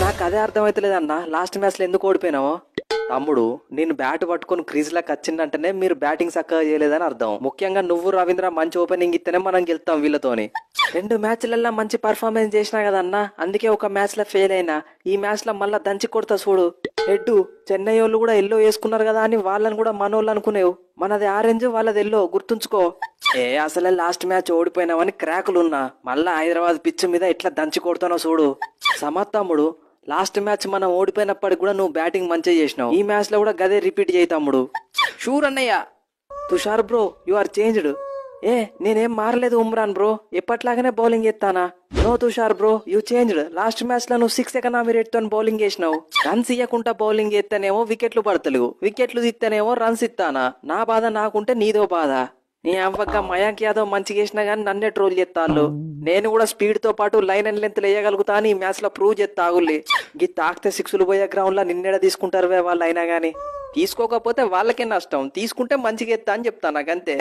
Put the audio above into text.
నాకు అదే అర్థమైతలేదన్న, last match లో ఎందుకు ఓడిపోయినావో. తమ్ముడు, నేను బ్యాట్ పట్టుకొని క్రీజ్ లకు వచ్చిందంటేనే మీరు బ్యాటింగ్ చక్కగా చేయలేదని అర్థం. ముఖ్యంగా నువ్వు రవీంద్ర మంచి ఓపెనింగ్ ఇస్తేనే మనం గెలుతాం వీళ్ళతోని. 2 మ్యాచ్లలో మంచి పర్ఫార్మెన్స్ చేసినా కదన్నా, అందుకే ఒక మ్యాచ్ లో ఫెయిల్ అయినా. ఈ మ్యాచ్ లో మళ్ళా దంచి కొడతా చూడు. హెడ్ చెన్నై వాళ్ళు కూడా ఎల్లో వేసుకున్నారు కదా అని వాళ్ళని కూడా మనోళ్ళు అనుకునేవు. మనది ఆరెంజ్, వాళ్ళది ఎల్లో, గుర్తుంచుకో. అసలే లాస్ట్ మ్యాచ్ ఓడిపోయినావని క్రాకులున్నా, మళ్ళా హైదరాబాద్ పిచ్ మీద ఎట్లా దంచి కొడతానో చూడు. సమత్ తమ్ముడు, లాస్ట్ మ్యాచ్ మనం ఓడిపోయినప్పటికి కూడా నువ్వు బ్యాటింగ్ మంచిగా చేసినావు. ఈ మ్యాచ్ లో కూడా గదే రిపీట్ చేయి తమ్ముడు. షూర్ అన్నయ్య. Tushar bro, you are changed. నేనేం మారలేదు ఉమ్రాన్ బ్రో, ఎప్పట్లాగానే బౌలింగ్ ఎత్తానా. No Tushar bro, you changed. Last match లో నువ్వు 6 ఎకనామీ రేట్ తో బౌలింగ్ చేసినావు. రన్స్ ఇయ్యకుండా బౌలింగ్ ఎత్తేనేమో వికెట్లు పడతలేవు, వికెట్లు ఇస్తేనేమో రన్స్ ఇస్తానా. నా బాధ నాకుంటే నీదో బాధ. నీ అవ్వక మయాంక్ యాదవ్ మంచిగా వేసినా గానీ నన్నే ట్రోల్ చేస్తాళ్ళు. నేను కూడా స్పీడ్ తో పాటు లైన్ అండ్ లెంత్ వేయగలుగుతా అని ఈ మ్యాచ్ లో ప్రూవ్ చేస్తా. ఆగుల్లి గీ తాకితే 6లు పోయే గ్రౌండ్ లో నిన్నెడ తీసుకుంటారు వాళ్ళు అయినా గానీ. తీసుకోకపోతే వాళ్ళకే నష్టం, తీసుకుంటే మంచిగా ఎత్తా అని చెప్తా నాకంతే.